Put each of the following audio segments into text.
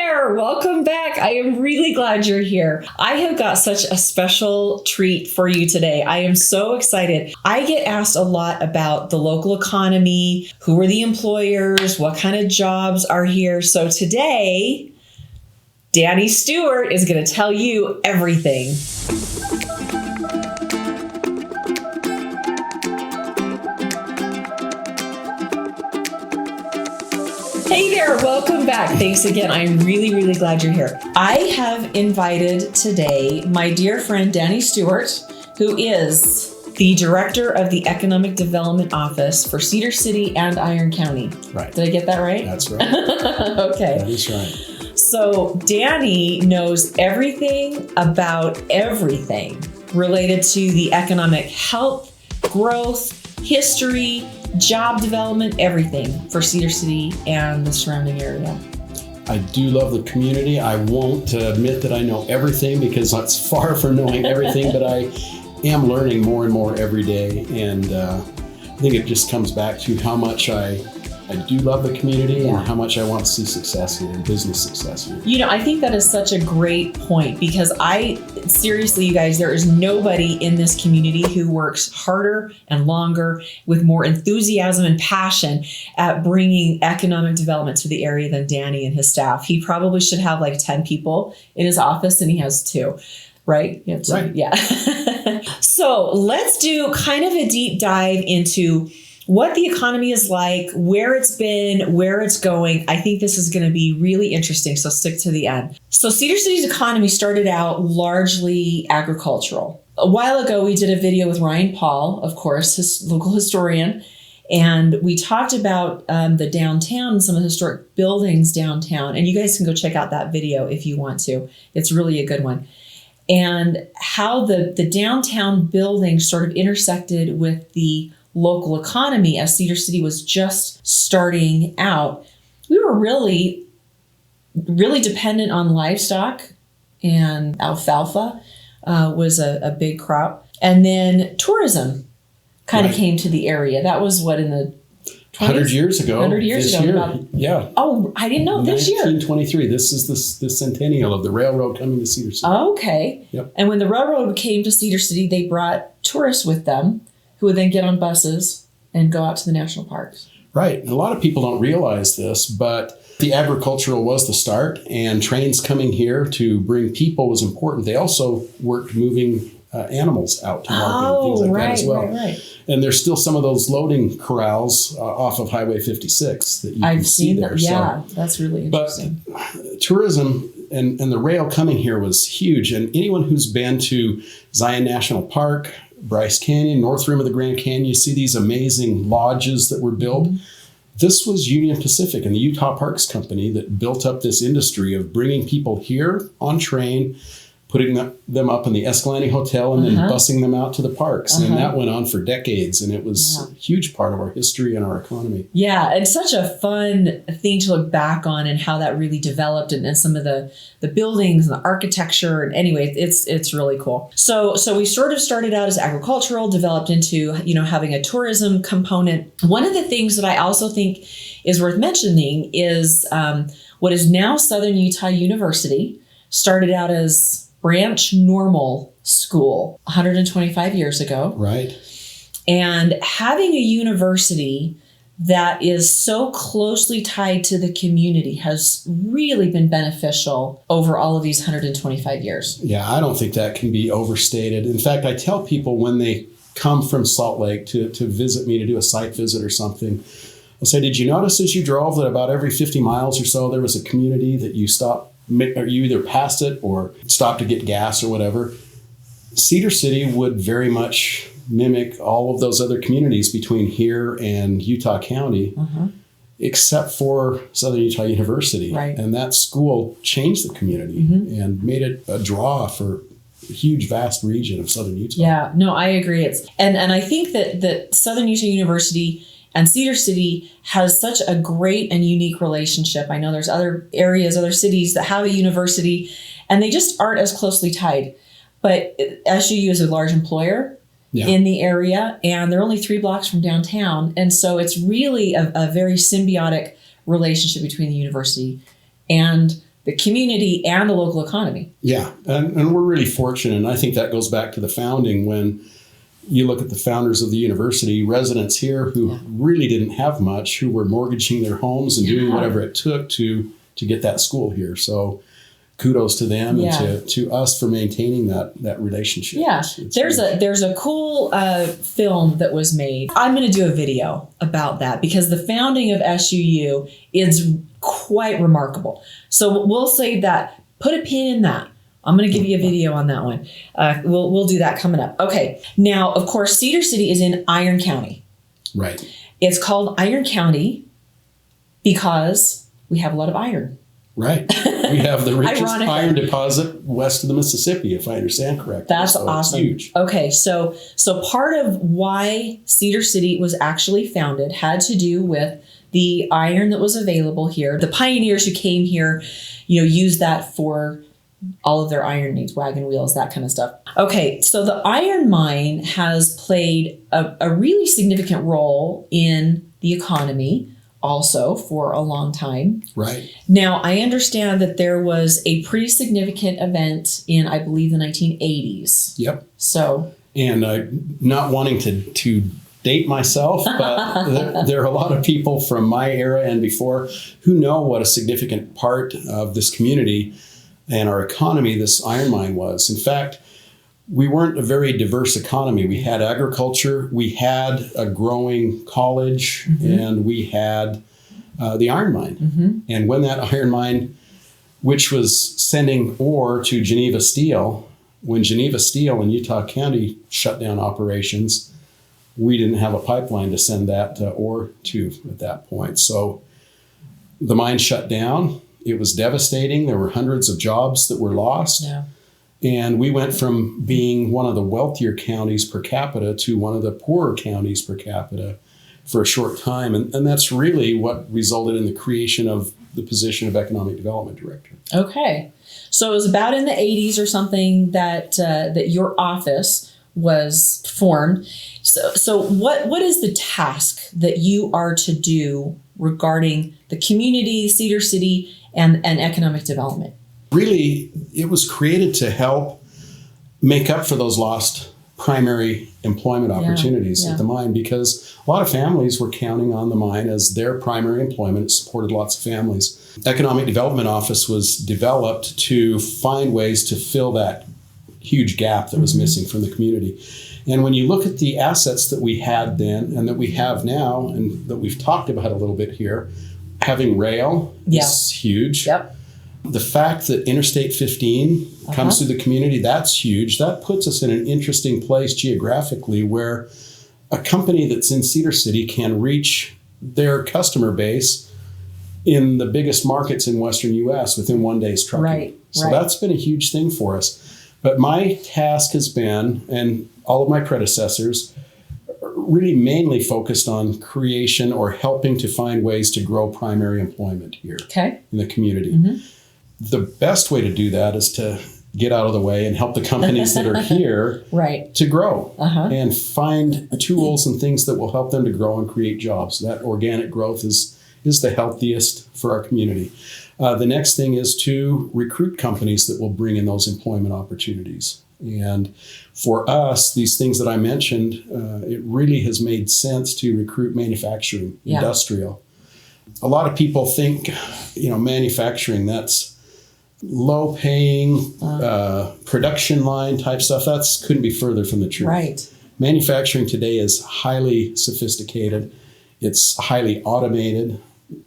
there. Welcome back. I am really glad you're here. I have got such a special treat for you today. I am so excited. I get asked a lot about the local economy, who are the employers, what kind of jobs are here. So today, Danny Stewart is going to tell you everything. Hey there, welcome back. Thanks again. I'm really, really glad you're here. I have invited today my dear friend Danny Stewart, who is the director of the Economic Development Office for Cedar City and Iron County. Right. Did I get that right? That's right. Okay. That is right. So Danny knows everything about everything related to the economic health, growth, history, job development, everything for Cedar City and the surrounding area. I do love the community. I won't admit that I know everything because that's far from knowing everything, but I am learning more and more every day. And I think it just comes back to how much I do love the community and how much I want to see success here and business success here. You know, I think that is such a great point because seriously, you guys, there is nobody in this community who works harder and longer with more enthusiasm and passion at bringing economic development to the area than Danny and his staff. He probably should have like 10 people in his office and he has 2. Right? Right. Yeah. So let's do kind of a deep dive into what the economy is like, where it's been, where it's going. I think this is going to be really interesting, so stick to the end. So Cedar City's economy started out largely agricultural. A while ago, we did a video with Ryan Paul, of course, his local historian, and we talked about the downtown and some of the historic buildings downtown. And you guys can go check out that video if you want to. It's really a good one. And how the downtown buildings sort of intersected with the local economy as Cedar City was just starting out. We were really, really dependent on livestock, and alfalfa was a big crop. And then tourism kind of came to the area. That was what, in the 20s? 100 years ago. 100 years ago. Yeah. Oh, I didn't know this year. 1923. This is the centennial of the railroad coming to Cedar City. Okay. Yep. And when the railroad came to Cedar City, they brought tourists with them who would then get on buses and go out to the national parks. Right. And a lot of people don't realize this, but the agricultural was the start, and trains coming here to bring people was important. They also worked moving animals out to market and things like that as well. Right. And there's still some of those loading corrals off of Highway 56 that you can see there. Yeah, so, that's really interesting. But tourism and the rail coming here was huge. And anyone who's been to Zion National Park, Bryce Canyon, North Rim of the Grand Canyon, you see these amazing lodges that were built. Mm-hmm. This was Union Pacific and the Utah Parks Company that built up this industry of bringing people here on train, putting them up in the Escalante Hotel and then busing them out to the parks. And that went on for decades, and it was a huge part of our history and our economy. Yeah, it's such a fun thing to look back on and how that really developed and some of the buildings and the architecture. And anyway, it's really cool. So we sort of started out as agricultural, developed into, having a tourism component. One of the things that I also think is worth mentioning is what is now Southern Utah University started out as Branch Normal School 125 years ago. Right. And having a university that is so closely tied to the community has really been beneficial over all of these 125 years. Yeah, I don't think that can be overstated. In fact, I tell people when they come from Salt Lake to visit me, to do a site visit or something, I'll say, did you notice as you drove that about every 50 miles or so there was a community that you stopped, or you either passed it or stopped to get gas or whatever? Cedar City would very much mimic all of those other communities between here and Utah County, except for Southern Utah University. Right. And that school changed the community and made it a draw for a huge, vast region of Southern Utah. Yeah, no, I agree. And I think that Southern Utah University and Cedar City has such a great and unique relationship. I know there's other areas, other cities that have a university, and they just aren't as closely tied. But SUU is a large employer in the area, and they're only 3 blocks from downtown. And so it's really a very symbiotic relationship between the university and the community and the local economy. Yeah, and we're really fortunate. And I think that goes back to the founding. When you look at the founders of the university, residents here who really didn't have much, who were mortgaging their homes and doing whatever it took to get that school here. So kudos to them and to us for maintaining that relationship. Yeah, It's there's a cool film that was made. I'm going to do a video about that because the founding of SUU is quite remarkable. So we'll save that. Put a pin in that. I'm going to give you a video on that one. We'll do that coming up. Okay. Now, of course, Cedar City is in Iron County. Right. It's called Iron County because we have a lot of iron. Right. We have the richest Ironically. iron deposit west of the Mississippi, if I understand correctly. That's So awesome. It's huge. Okay, so part of why Cedar City was actually founded had to do with the iron that was available here. The pioneers who came here, used that for all of their iron needs, wagon wheels, that kind of stuff. Okay, so the iron mine has played a really significant role in the economy also for a long time. Right. Now, I understand that there was a pretty significant event in, I believe, the 1980s. Yep. So, And not wanting to date myself, but there are a lot of people from my era and before who know what a significant part of this community and our economy this iron mine was. In fact, we weren't a very diverse economy. We had agriculture, we had a growing college, and we had the iron mine. And when that iron mine, which was sending ore to Geneva Steel, when Geneva Steel in Utah County shut down operations, we didn't have a pipeline to send that ore to at that point. So the mine shut down. It was devastating. There were hundreds of jobs that were lost. yeah. And we went from being one of the wealthier counties per capita to one of the poorer counties per capita for a short time. And that's really what resulted in the creation of the position of Economic Development Director. Okay. So it was about in the 80s or something that your office was formed. So what is the task that you are to do regarding the community, Cedar City, and economic development? Really, it was created to help make up for those lost primary employment opportunities at the mine, because a lot of families were counting on the mine as their primary employment. It supported lots of families. Economic Development Office was developed to find ways to fill that huge gap that was missing from the community. And when you look at the assets that we had then and that we have now and that we've talked about a little bit here, having rail is huge. Yep. The fact that Interstate 15 comes through the community, that's huge. That puts us in an interesting place geographically where a company that's in Cedar City can reach their customer base in the biggest markets in Western U.S. within one day's trucking. Right. So that's been a huge thing for us. But my task has been, and all of my predecessors, really mainly focused on creation or helping to find ways to grow primary employment here in the community. The best way to do that is to get out of the way and help the companies that are here to grow and find tools and things that will help them to grow and create jobs. That organic growth is the healthiest for our community. The next thing is to recruit companies that will bring in those employment opportunities. And for us, these things that I mentioned, it really has made sense to recruit manufacturing, industrial. A lot of people think, manufacturing, that's low paying, production line type stuff. That's couldn't be further from the truth. Right. Manufacturing today is highly sophisticated. It's highly automated.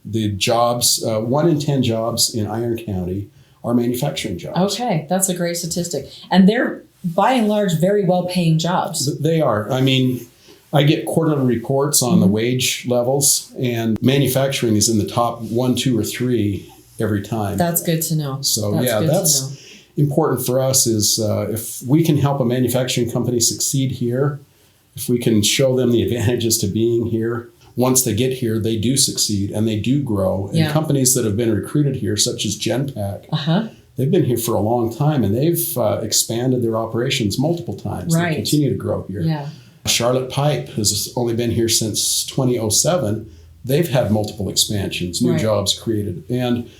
The jobs, 1 in 10 jobs in Iron County are manufacturing jobs. Okay, that's a great statistic. And they're, by and large, very well-paying jobs. They are. I mean, I get quarterly reports on the wage levels, and manufacturing is in the top 1, 2, or 3 every time. That's good to know. So that's important for us is if we can help a manufacturing company succeed here, if we can show them the advantages to being here, once they get here, they do succeed and they do grow. And companies that have been recruited here, such as Genpack, they've been here for a long time and they've expanded their operations multiple times. They continue to grow here. Yeah. Charlotte Pipe has only been here since 2007. They've had multiple expansions, new jobs created. And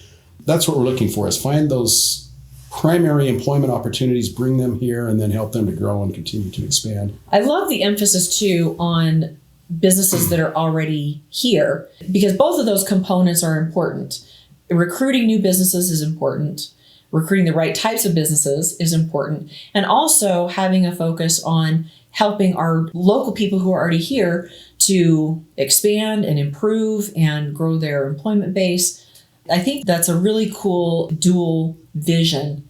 that's what we're looking for, is find those primary employment opportunities, bring them here, and then help them to grow and continue to expand. I love the emphasis too on businesses that are already here, because both of those components are important. Recruiting new businesses is important. Recruiting the right types of businesses is important. And also having a focus on helping our local people who are already here to expand and improve and grow their employment base. I think that's a really cool dual vision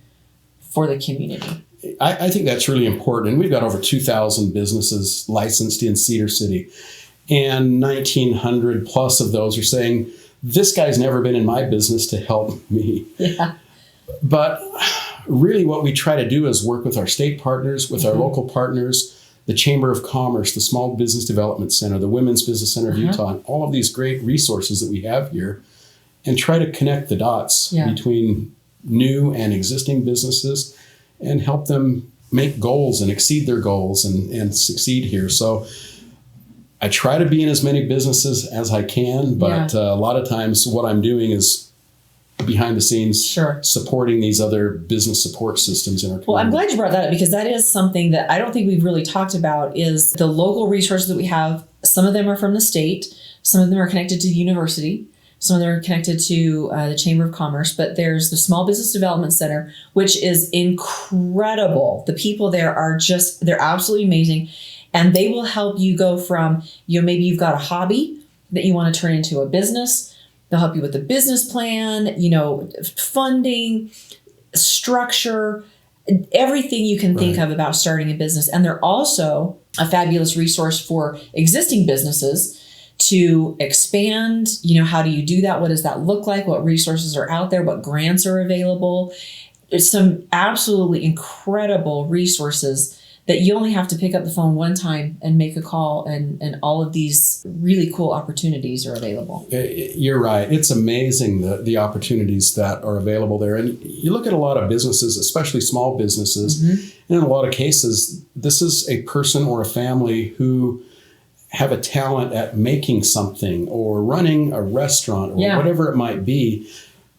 for the community. I think that's really important. And we've got over 2,000 businesses licensed in Cedar City. And 1,900 plus of those are saying, this guy's never been in my business to help me. Yeah. But really what we try to do is work with our state partners, with our local partners, the Chamber of Commerce, the Small Business Development Center, the Women's Business Center of Utah, and all of these great resources that we have here, and try to connect the dots between new and existing businesses and help them make goals and exceed their goals and succeed here. So I try to be in as many businesses as I can, but a lot of times what I'm doing is behind the scenes supporting these other business support systems in our community. Well, I'm glad you brought that up, because that is something that I don't think we've really talked about, is the local resources that we have. Some of them are from the state. Some of them are connected to the university. Some of them are connected to the Chamber of Commerce, but there's the Small Business Development Center, which is incredible. The people there are they're absolutely amazing. And they will help you go from, maybe you've got a hobby that you want to turn into a business. They'll help you with the business plan, funding, structure, everything you can think of about starting a business. And they're also a fabulous resource for existing businesses to expand. How do you do that? What does that look like? What resources are out there? What grants are available? There's some absolutely incredible resources that you only have to pick up the phone one time and make a call, and all of these really cool opportunities are available. You're right. It's amazing the opportunities that are available there. And you look at a lot of businesses, especially small businesses, and in a lot of cases, this is a person or a family who have a talent at making something or running a restaurant or whatever it might be.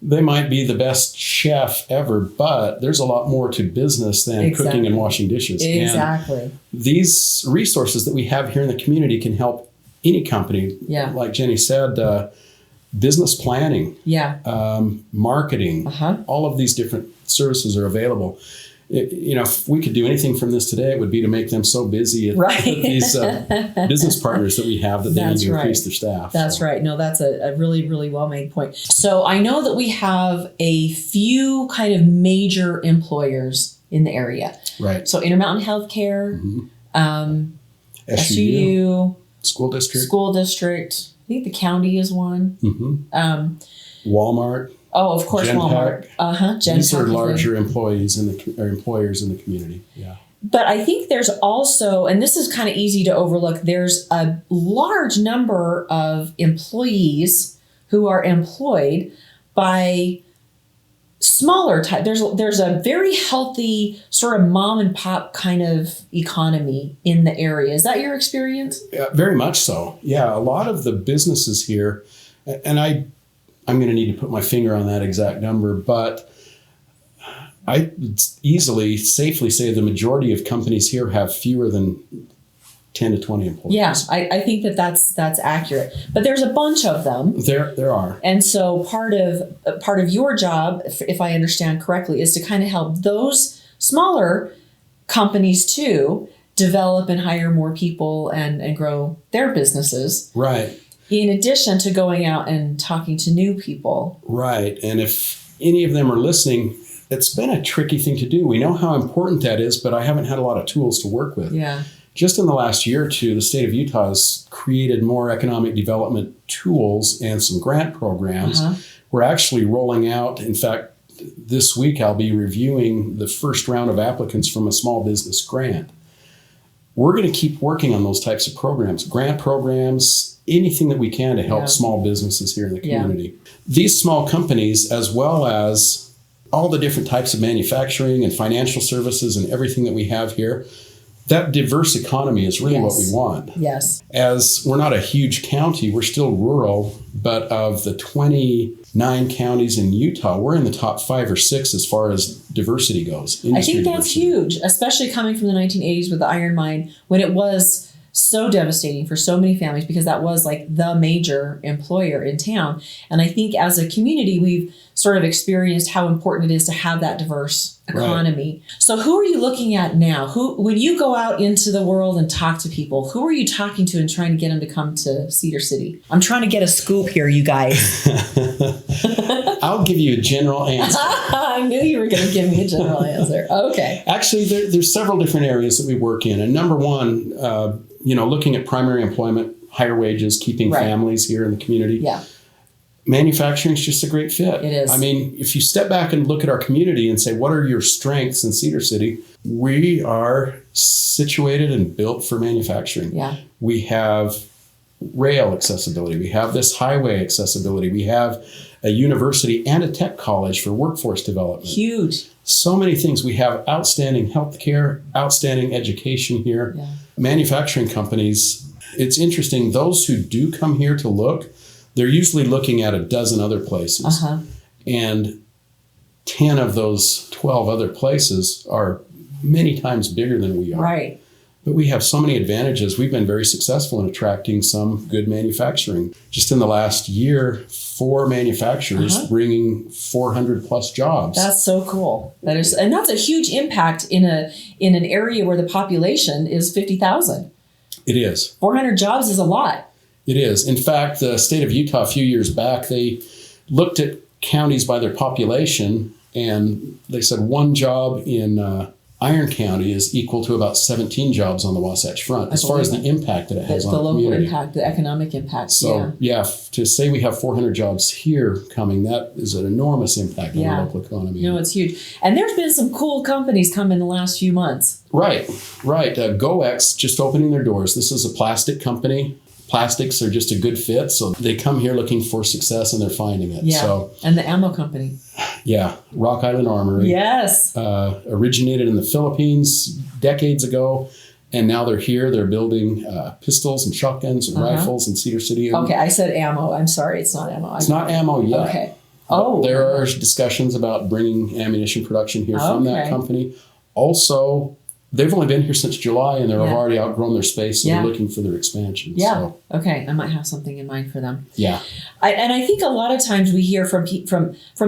They might be the best chef ever, but there's a lot more to business than cooking and washing dishes. Exactly. And these resources that we have here in the community can help any company. Like Jenny said, business planning, marketing, all of these different services are available. If we could do anything from this today, it would be to make them so busy with these business partners that we have that they need to increase their staff. That's right. No, that's a really, really well-made point. So I know that we have a few kind of major employers in the area. Right. So Intermountain Healthcare, SUU, School District. I think the county is one. Walmart. Oh, of course, Walmart. These are larger employers in the community. Yeah. But I think there's also, and this is kind of easy to overlook, there's a large number of employees who are employed by smaller type. There's a very healthy sort of mom and pop kind of economy in the area. Is that your experience? Yeah, very much so. Yeah, a lot of the businesses here, and I'm going to need to put my finger on that exact number, but I easily, safely say the majority of companies here have fewer than 10 to 20 employees. Yeah, I think that's accurate. But there's a bunch of them. There are. And so part of your job, if I understand correctly, is to kind of help those smaller companies too develop and hire more people and grow their businesses. Right. In addition to going out and talking to new people. Right. And if any of them are listening, it's been a tricky thing to do. We know how important that is, but I haven't had a lot of tools to work with. Yeah. Just in the last year or two, the state of Utah has created more economic development tools and some grant programs. We're actually rolling out, in fact, this week I'll be reviewing the first round of applicants from a small business grant. We're going to keep working on those types of programs, grant programs, anything that we can to help small businesses here in the community. These small companies, as well as all the different types of manufacturing and financial services and everything that we have here, that diverse economy is really what Yes. we want. Yes. As we're not a huge county, we're still rural, but of the 29 counties in Utah, we're in the top 5 or 6 as far as diversity goes. I think that's diversity. huge, especially coming from the 1980s with the iron mine, when it was so devastating for so many families, because that was like the major employer in town. And I think as a community, we've sort of experienced how important it is to have that diverse economy. Right. So who are you looking at now? When you go out into the world and talk to people, who are you talking to and trying to get them to come to Cedar City? I'm trying to get a scoop here, you guys. I'll give you a general answer. I knew you were going to give me a general answer. Okay. Actually, there's several different areas that we work in. And number one, looking at primary employment, higher wages, keeping families here in the community. Yeah. Manufacturing is just a great fit. It is. I mean, if you step back and look at our community and say, what are your strengths in Cedar City? We are situated and built for manufacturing. Yeah. We have rail accessibility. We have this highway accessibility. We have a university and a tech college for workforce development. Huge. So many things. We have outstanding healthcare, outstanding education here. Yeah. Manufacturing companies, it's interesting. Those who do come here to look, they're usually looking at a dozen other places. Uh-huh. And 10 of those 12 other places are many times bigger than we are. Right. But we have so many advantages. We've been very successful in attracting some good manufacturing. Just in the last year, 4 manufacturers bringing 400 plus jobs. That's so cool. And that's a huge impact in an area where the population is 50,000. It is. 400 jobs is a lot. It is. In fact, the state of Utah a few years back, they looked at counties by their population, and they said one job in Iron County is equal to about 17 jobs on the Wasatch Front, as far as the impact that it has on the local community. Impact, the economic impact. So, to say we have 400 jobs here coming, that is an enormous impact on the local economy. No, it's huge. And there's been some cool companies come in the last few months. Right. GoX just opening their doors. This is a plastic company. Plastics are just a good fit, so they come here looking for success, and they're finding it. Yeah, so, and the ammo company. Yeah, Rock Island Armory. Yes. Originated in the Philippines decades ago, and now they're here. They're building pistols and shotguns and rifles in Cedar City. Okay, I said ammo. I'm sorry, it's not ammo. It's not ammo yet. Okay. Oh. There are discussions about bringing ammunition production here from that company. Also, they've only been here since July, and they've already outgrown their space, and they're looking for their expansion. Yeah. So. Okay. I might have something in mind for them. Yeah. And I think a lot of times we hear from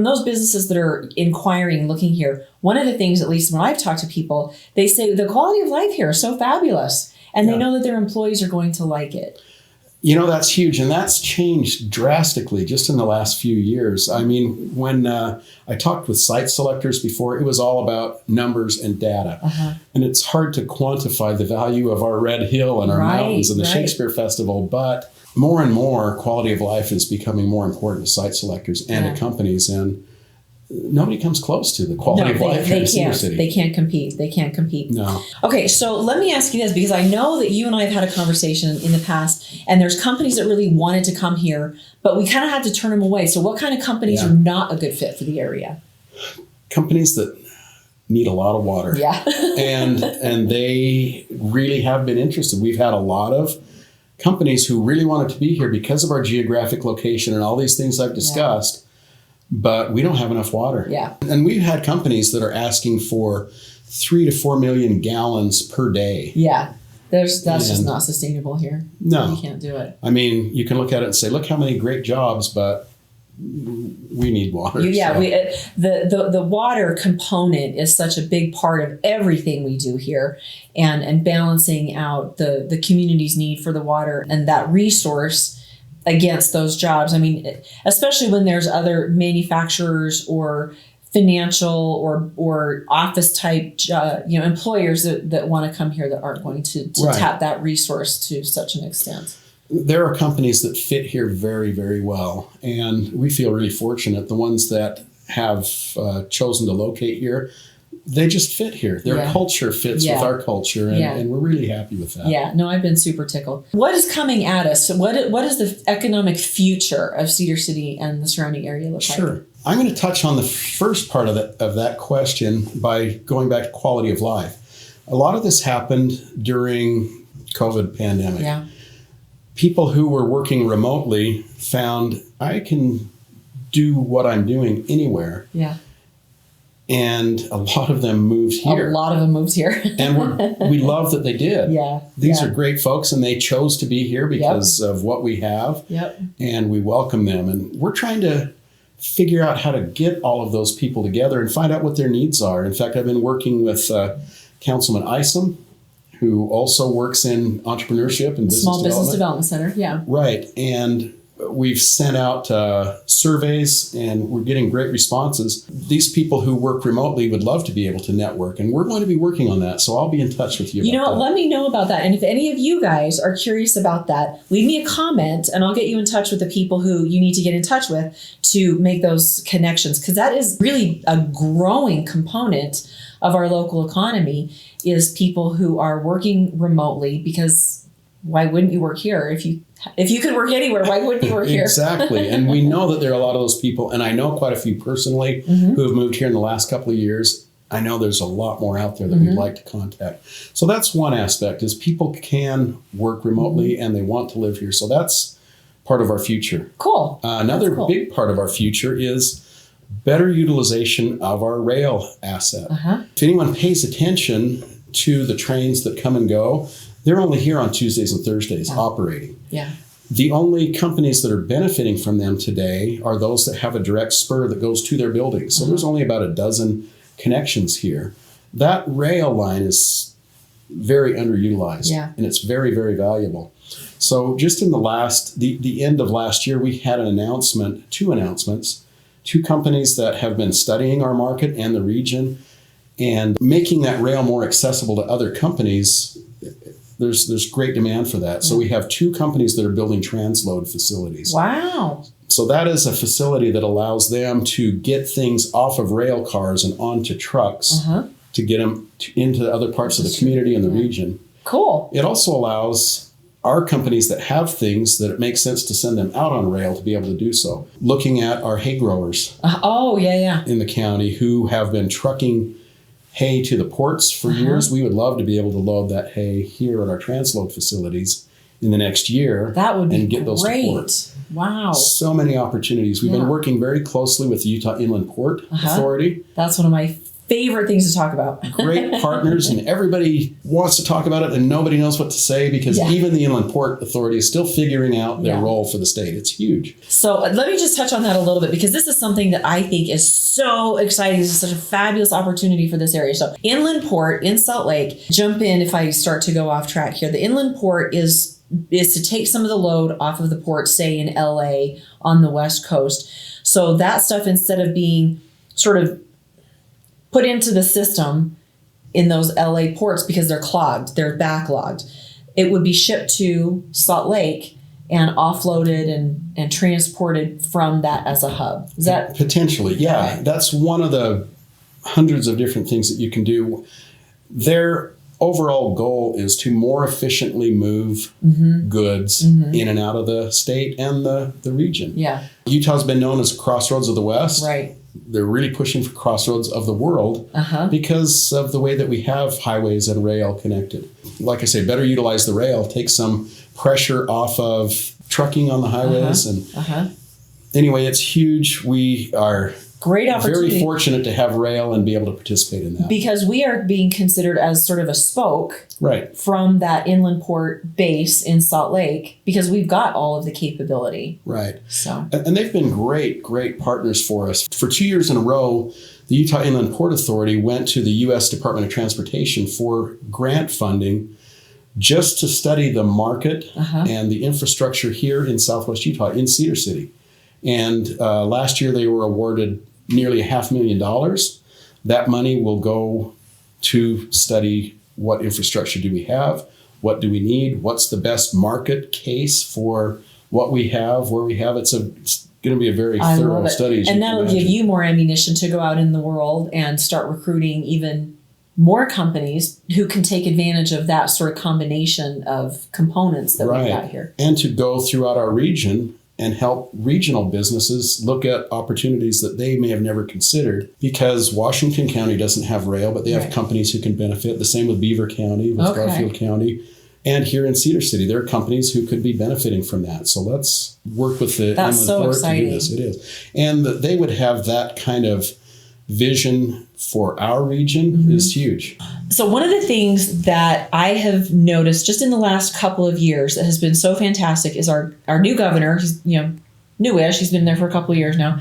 those businesses that are inquiring, looking here. One of the things, at least when I've talked to people, they say the quality of life here is so fabulous, and they know that their employees are going to like it. That's huge, and that's changed drastically just in the last few years. I mean, when I talked with site selectors before, it was all about numbers and data. And it's hard to quantify the value of our Red Hill and our mountains and the Shakespeare Festival, but more and more quality of life is becoming more important to site selectors and to companies, and nobody comes close to the quality of life in Cedar City. They can't compete. No. Okay, so let me ask you this, because I know that you and I have had a conversation in the past, and there's companies that really wanted to come here, but we kind of had to turn them away. So what kind of companies are not a good fit for the area? Companies that need a lot of water. Yeah. and they really have been interested. We've had a lot of companies who really wanted to be here because of our geographic location and all these things I've discussed. But we don't have enough water. Yeah. And we've had companies that are asking for 3 to 4 million gallons per day. Yeah. That's just not sustainable here. No. You can't do it. I mean, you can look at it and say, look how many great jobs, but we need water. The water component is such a big part of everything we do here, and balancing out the community's need for the water and that resource against those jobs. I mean, especially when there's other manufacturers or financial or office type employers that want to come here that aren't going to tap that resource to such an extent. There are companies that fit here very, very well, and we feel really fortunate. The ones that have chosen to locate here, they just fit here. Their culture fits with our culture, and we're really happy with that. Yeah, no, I've been super tickled. What is coming at us? What is the economic future of Cedar City and the surrounding area look like? Sure. I'm going to touch on the first part of that question by going back to quality of life. A lot of this happened during COVID pandemic. Yeah. People who were working remotely found I can do what I'm doing anywhere. Yeah. And a lot of them moved here. A lot of them moved here. And we love that they did. Yeah. These are great folks, and they chose to be here because of what we have. Yep. And we welcome them. And we're trying to figure out how to get all of those people together and find out what their needs are. In fact, I've been working with Councilman Isom, who also works in entrepreneurship and Small Business Development Center. Yeah. Right. And we've sent out surveys, and we're getting great responses. These people who work remotely would love to be able to network, and we're going to be working on that. So I'll be in touch with you. You know, let me know about that. And if any of you guys are curious about that, leave me a comment, and I'll get you in touch with the people who you need to get in touch with to make those connections. Because that is really a growing component of our local economy, is people who are working remotely. Because why wouldn't you work here? If you could work anywhere, why wouldn't you work here? Exactly. And we know that there are a lot of those people, and I know quite a few personally who have moved here in the last couple of years. I know there's a lot more out there that we'd like to contact. So that's one aspect, is people can work remotely and they want to live here. So that's part of our future. Cool. Another big part of our future is better utilization of our rail asset. If anyone pays attention to the trains that come and go, they're only here on Tuesdays and Thursdays operating. Yeah. The only companies that are benefiting from them today are those that have a direct spur that goes to their buildings. So there's only about a dozen connections here. That rail line is very underutilized, and it's very, very valuable. So just in the end of last year, we had two announcements, two companies that have been studying our market and the region and making that rail more accessible to other companies. There's great demand for that. So we have two companies that are building transload facilities. Wow. So that is a facility that allows them to get things off of rail cars and onto trucks to get them into other parts of the community and the region. Cool. It also allows our companies that have things that it makes sense to send them out on rail to be able to do so. Looking at our hay growers in the county who have been trucking hay to the ports for years. We would love to be able to load that hay here at our transload facilities in the next year. That would be and get those to great. port. Wow. So many opportunities. We've been working very closely with the Utah Inland Port Authority. That's one of my favorite things to talk about. Great partners, and everybody wants to talk about it, and nobody knows what to say because even the Inland Port Authority is still figuring out their role for the state. It's huge. So let me just touch on that a little bit, because this is something that I think is so exciting. This is such a fabulous opportunity for this area. So Inland Port in Salt Lake, jump in if I start to go off track here. The Inland Port is to take some of the load off of the port, say in LA on the West Coast. So that stuff, instead of being sort of put into the system in those LA ports because they're clogged, they're backlogged, it would be shipped to Salt Lake and offloaded and transported from that as a hub. Is that potentially? Yeah, okay. That's one of the hundreds of different things that you can do. Their overall goal is to more efficiently move goods in and out of the state and the region. Yeah. Utah's been known as a crossroads of the West. Right. They're really pushing for crossroads of the world because of the way that we have highways and rail connected. Like I say, better utilize the rail, take some pressure off of trucking on the highways. And anyway, it's huge. We are great opportunity. Very fortunate to have rail and be able to participate in that. Because we are being considered as sort of a spoke from that inland port base in Salt Lake, because we've got all of the capability. Right. So, and they've been great partners for us. For 2 years in a row, the Utah Inland Port Authority went to the U.S. Department of Transportation for grant funding just to study the market and the infrastructure here in Southwest Utah, in Cedar City. And last year they were awarded nearly $500,000. That money will go to study what infrastructure do we have, what do we need, what's the best market case for what we have, where we have. It's going to be a very thorough study. And that'll give you more ammunition to go out in the world and start recruiting even more companies who can take advantage of that sort of combination of components that we've got here. And to go throughout our region and help regional businesses look at opportunities that they may have never considered, because Washington County doesn't have rail, but they have companies who can benefit. The same with Beaver County, with Garfield County. And here in Cedar City, there are companies who could be benefiting from that. So let's work with the Inland Port to do this. It is. And that they would have that kind of vision for our region is huge. So one of the things that I have noticed just in the last couple of years that has been so fantastic is our new governor. He's, newish. He's been there for a couple of years now.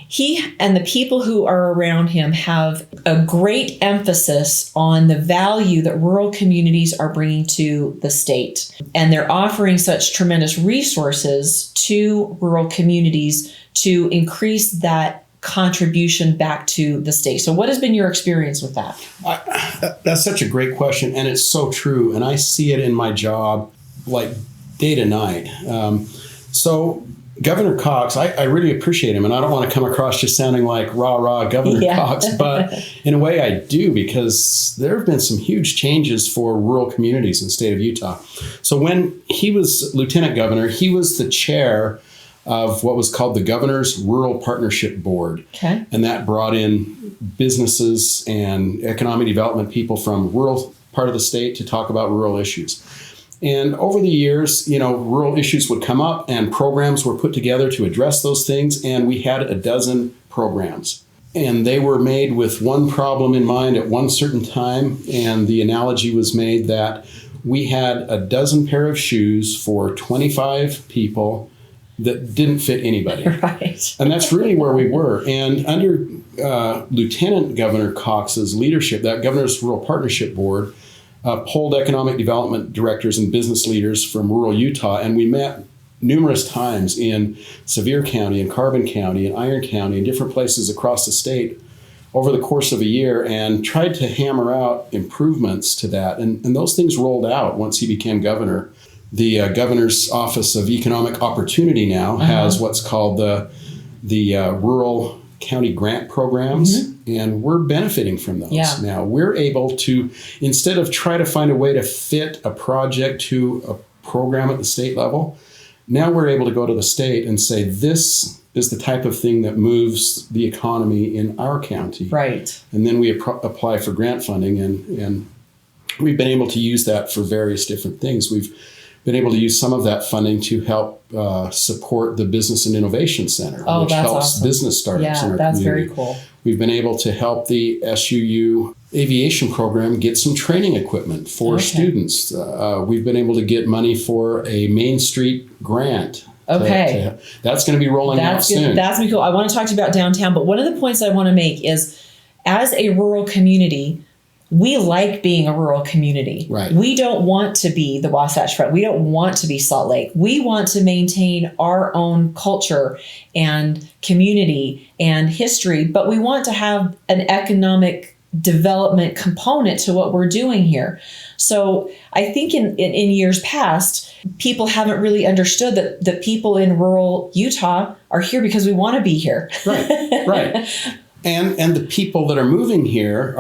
He and the people who are around him have a great emphasis on the value that rural communities are bringing to the state. And they're offering such tremendous resources to rural communities to increase that contribution back to the state. So what has been your experience with that? That's such a great question, and it's so true. And I see it in my job like day to night. So Governor Cox, I really appreciate him, and I don't want to come across just sounding like rah Governor Cox, but in a way I do, because there have been some huge changes for rural communities in the state of Utah. So when he was lieutenant governor, he was the chair of what was called the Governor's Rural Partnership Board. Okay. And that brought in businesses and economic development people from rural part of the state to talk about rural issues. And over the years, rural issues would come up and programs were put together to address those things. And we had a dozen programs. And they were made with one problem in mind at one certain time. And the analogy was made that we had a dozen pair of shoes for 25 people that didn't fit anybody. Right. And that's really where we were. And under Lieutenant Governor Cox's leadership, that Governor's Rural Partnership Board polled economic development directors and business leaders from rural Utah. And we met numerous times in Sevier County and Carbon County and Iron County and different places across the state over the course of a year and tried to hammer out improvements to that. And those things rolled out once he became governor. The Governor's Office of Economic Opportunity now has what's called the Rural County Grant Programs, and we're benefiting from those. Yeah. Now we're able to, instead of try to find a way to fit a project to a program at the state level, now we're able to go to the state and say, this is the type of thing that moves the economy in our county. Right. And then we apply for grant funding, and we've been able to use that for various different things. We've been able to use some of that funding to help support the Business and Innovation Center, which helps business startups in our that's community. Very cool. We've been able to help the SUU aviation program get some training equipment for students. We've been able to get money for a Main Street grant. That's going to be rolling out soon. That's going to be cool. I want to talk to you about downtown, but one of the points I want to make is, as a rural community, we like being a rural community. Right. We don't want to be the Wasatch Front. We don't want to be Salt Lake. We want to maintain our own culture and community and history, but we want to have an economic development component to what we're doing here. So I think in years past, people haven't really understood that people in rural Utah are here because we want to be here. Right. And the people that are moving here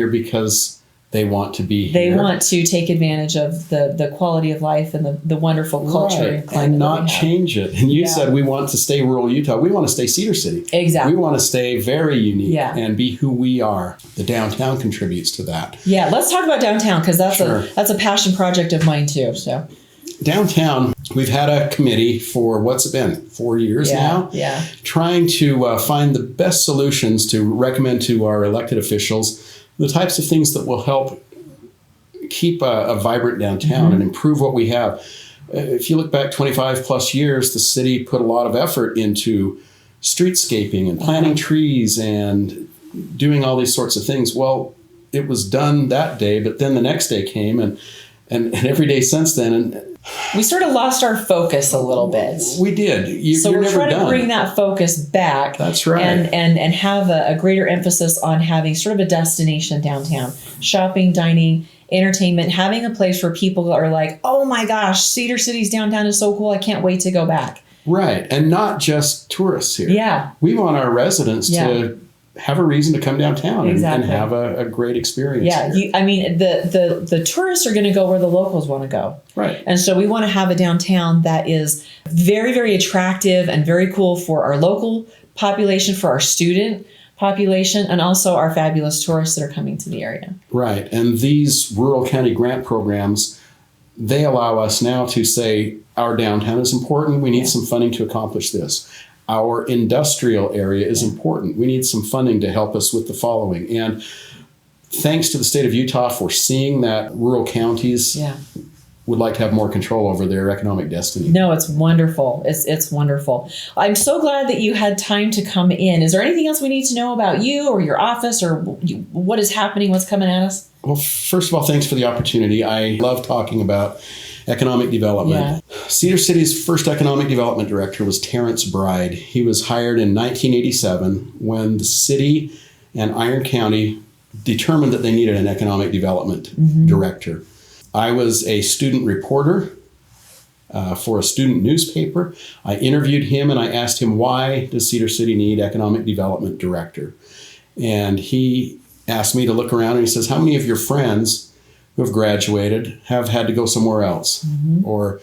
because they want to be here. They want to take advantage of the quality of life and the wonderful culture and not change it. And you said we want to stay rural Utah. We want to stay Cedar City. Exactly. We want to stay very unique and be who we are. The downtown contributes to that. Yeah, let's talk about downtown, because that's a passion project of mine too. So downtown, we've had a committee for what's it been, 4 years now? Yeah. Trying to find the best solutions to recommend to our elected officials the types of things that will help keep a vibrant downtown and improve what we have. If you look back 25 plus years, the city put a lot of effort into streetscaping and planting trees and doing all these sorts of things. Well, it was done that day, but then the next day came and every day since then. And we sort of lost our focus a little bit. We did. We're trying to bring that focus back. That's right. And have a greater emphasis on having sort of a destination downtown. Shopping, dining, entertainment, having a place where people are like, oh my gosh, Cedar City's downtown is so cool. I can't wait to go back. Right. And not just tourists here. Yeah. We want our residents to have a reason to come downtown Exactly. and have a great experience. Yeah, here. I mean, the tourists are going to go where the locals want to go. Right. And so we want to have a downtown that is very, very attractive and very cool for our local population, for our student population, and also our fabulous tourists that are coming to the area. Right. And these rural county grant programs, they allow us now to say our downtown is important. We need some funding to accomplish this. Our industrial area is important. We need some funding to help us with the following. And thanks to the state of Utah for seeing that rural counties would like to have more control over their economic destiny. No, it's wonderful. It's wonderful. I'm so glad that you had time to come in. Is there anything else we need to know about you or your office or what is happening, what's coming at us? Well, first of all, thanks for the opportunity. I love talking about economic development. Cedar City's first economic development director was Terrence Bride. He was hired in 1987 when the city and Iron County determined that they needed an economic development director. I was a student reporter for a student newspaper. I interviewed him and I asked him, why does Cedar City need economic development director? And he asked me to look around and he says, how many of your friends who have graduated have had to go somewhere else? Or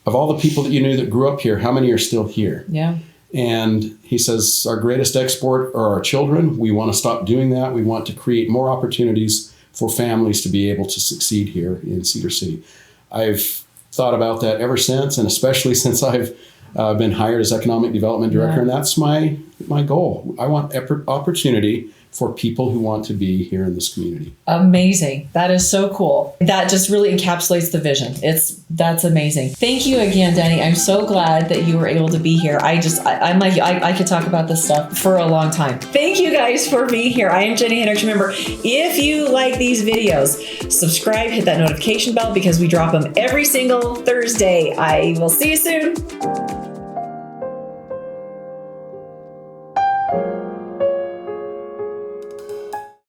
of all the people that you knew that grew up here, how many are still here? Yeah. And he says, our greatest export are our children. We want to stop doing that. We want to create more opportunities for families to be able to succeed here in Cedar City. I've thought about that ever since, and especially since I've been hired as economic development director, and that's my goal. I want opportunity for people who want to be here in this community. Amazing. That is so cool. That just really encapsulates the vision. That's amazing. Thank you again, Denny. I'm so glad that you were able to be here. I could talk about this stuff for a long time. Thank you guys for being here. I am Jenny Hendricks. Remember, if you like these videos, subscribe, hit that notification bell because we drop them every single Thursday. I will see you soon.